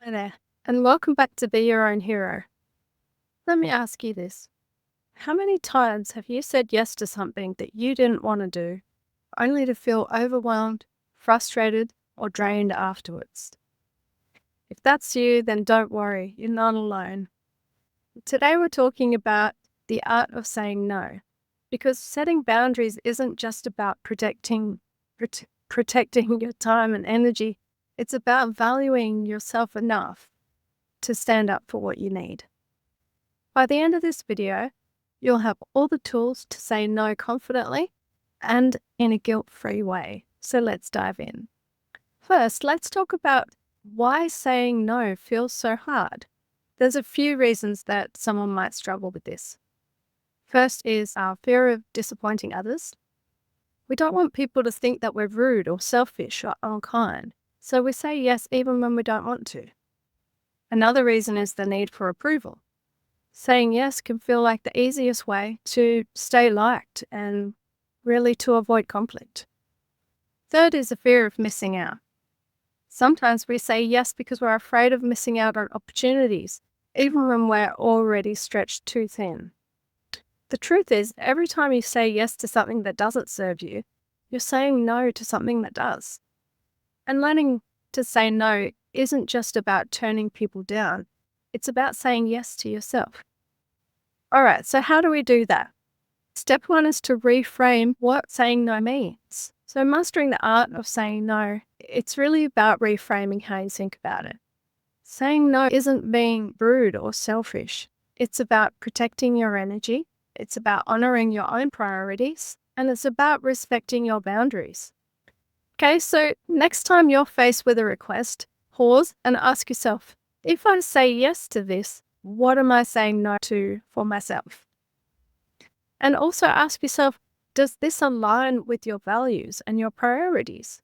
Hi there, and welcome back to Be Your Own Hero. Let me ask you this. How many times have you said yes to something that you didn't want to do, only to feel overwhelmed, frustrated, or drained afterwards? If that's you, then don't worry, you're not alone. Today we're talking about the art of saying no, because setting boundaries isn't just about protecting your time and energy. It's about valuing yourself enough to stand up for what you need. By the end of this video, you'll have all the tools to say no confidently and in a guilt-free way. So let's dive in. First, let's talk about why saying no feels so hard. There's a few reasons that someone might struggle with this. First is our fear of disappointing others. We don't want people to think that we're rude or selfish or unkind, so we say yes even when we don't want to. Another reason is the need for approval. Saying yes can feel like the easiest way to stay liked and really to avoid conflict. Third is the fear of missing out. Sometimes we say yes because we're afraid of missing out on opportunities, even when we're already stretched too thin. The truth is, every time you say yes to something that doesn't serve you, you're saying no to something that does. And learning to say no isn't just about turning people down. It's about saying yes to yourself. All right, so how do we do that? Step one is to reframe what saying no means. So mastering the art of saying no, it's really about reframing how you think about it. Saying no isn't being rude or selfish. It's about protecting your energy. It's about honoring your own priorities. And it's about respecting your boundaries. Okay, so next time you're faced with a request, pause and ask yourself, if I say yes to this, what am I saying no to for myself? And also ask yourself, does this align with your values and your priorities?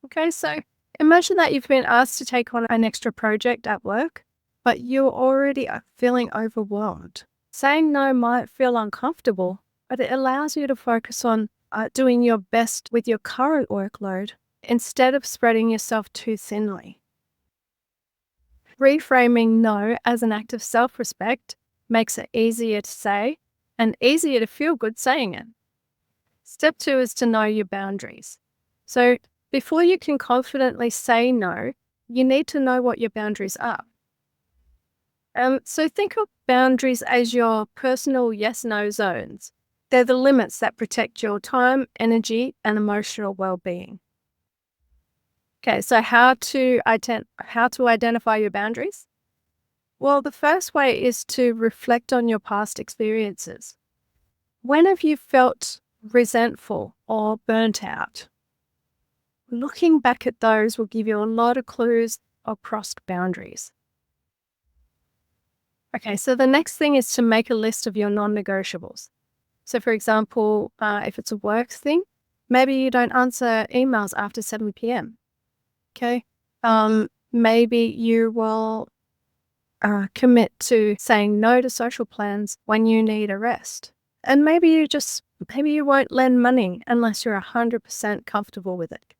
Okay, so imagine that you've been asked to take on an extra project at work, but you're already feeling overwhelmed. Saying no might feel uncomfortable, but it allows you to focus on doing your best with your current workload instead of spreading yourself too thinly. Reframing no as an act of self-respect makes it easier to say and easier to feel good saying it. Step two is to know your boundaries. So before you can confidently say no, you need to know what your boundaries are. So think of boundaries as your personal yes-no zones. They're the limits that protect your time, energy, and emotional well-being. Okay, so how to identify your boundaries? Well, the first way is to reflect on your past experiences. When have you felt resentful or burnt out? Looking back at those will give you a lot of clues of crossed boundaries. Okay, so the next thing is to make a list of your non-negotiables. So for example, if it's a work thing, maybe you don't answer emails after 7 p.m. Okay. Maybe you will commit to saying no to social plans when you need a rest. And maybe you won't lend money unless you're 100% comfortable with it.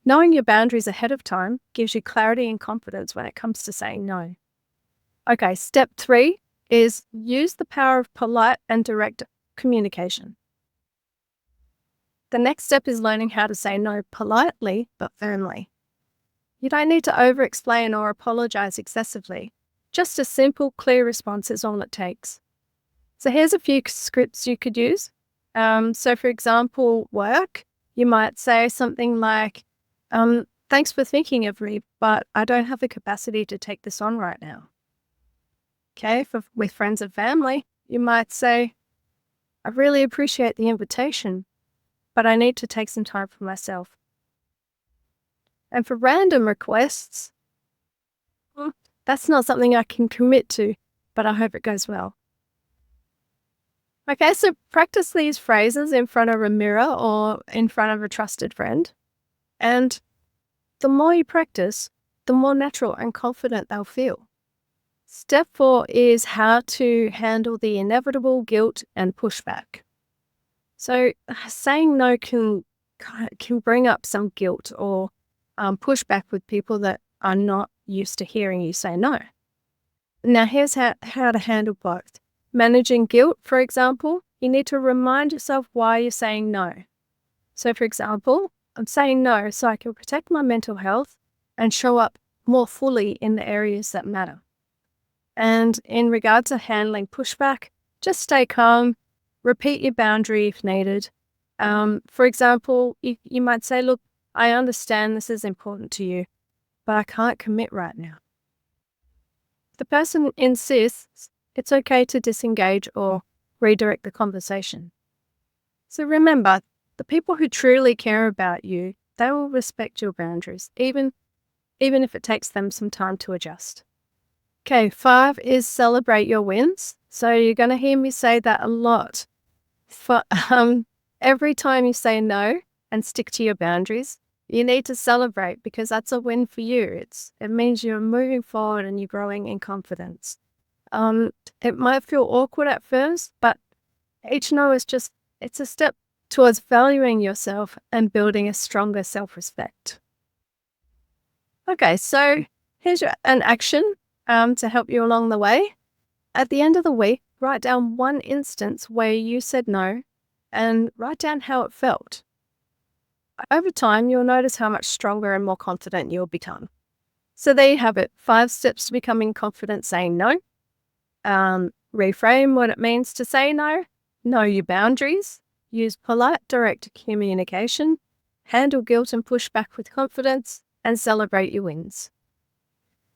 Knowing your boundaries ahead of time gives you clarity and confidence when it comes to saying no. Okay, step 3 is use the power of polite and direct communication. The next step is learning how to say no politely but firmly. You don't need to over-explain or apologize excessively. Just a simple, clear response is all it takes. So here's a few scripts you could use. So for example, work, you might say something like, thanks for thinking of me, but I don't have the capacity to take this on right now. Okay, with friends and family, you might say, I really appreciate the invitation, but I need to take some time for myself. And for random requests, that's not something I can commit to, but I hope it goes well. Okay, so practice these phrases in front of a mirror or in front of a trusted friend. And the more you practice, the more natural and confident they'll feel. Step 4 is how to handle the inevitable guilt and pushback. So saying no can bring up some guilt or pushback with people that are not used to hearing you say no. Now, here's how to handle both. Managing guilt, for example, you need to remind yourself why you're saying no. So, for example, I'm saying no so I can protect my mental health and show up more fully in the areas that matter. And in regard to handling pushback, just stay calm, repeat your boundary if needed. For example, you might say, look, I understand this is important to you, but I can't commit right now. If the person insists, it's okay to disengage or redirect the conversation. So remember, the people who truly care about you, they will respect your boundaries, even if it takes them some time to adjust. Okay, 5 is celebrate your wins. So you're going to hear me say that a lot. Every time you say no and stick to your boundaries, you need to celebrate because that's a win for you. It means you're moving forward and you're growing in confidence. It might feel awkward at first, but each no is it's a step towards valuing yourself and building a stronger self-respect. Okay, so here's an action to help you along the way. At the end of the week, write down one instance where you said no and write down how it felt. Over time, you'll notice how much stronger and more confident you'll become. So there you have it, 5 steps to becoming confident saying no. Reframe what it means to say no. Know your boundaries. Use polite, direct communication. Handle guilt and pushback with confidence. And celebrate your wins.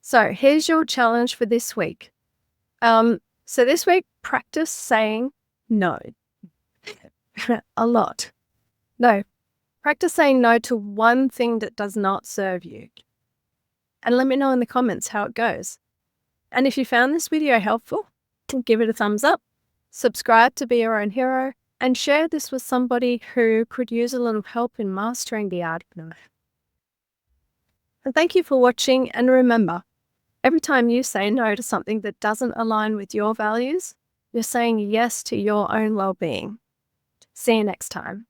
So here's your challenge for this week. So this week, practice saying no. A lot. No. Practice saying no to one thing that does not serve you. And let me know in the comments how it goes. And if you found this video helpful, give it a thumbs up, subscribe to Be Your Own Hero, and share this with somebody who could use a little help in mastering the art of no. And thank you for watching, and remember, every time you say no to something that doesn't align with your values, you're saying yes to your own well-being. See you next time.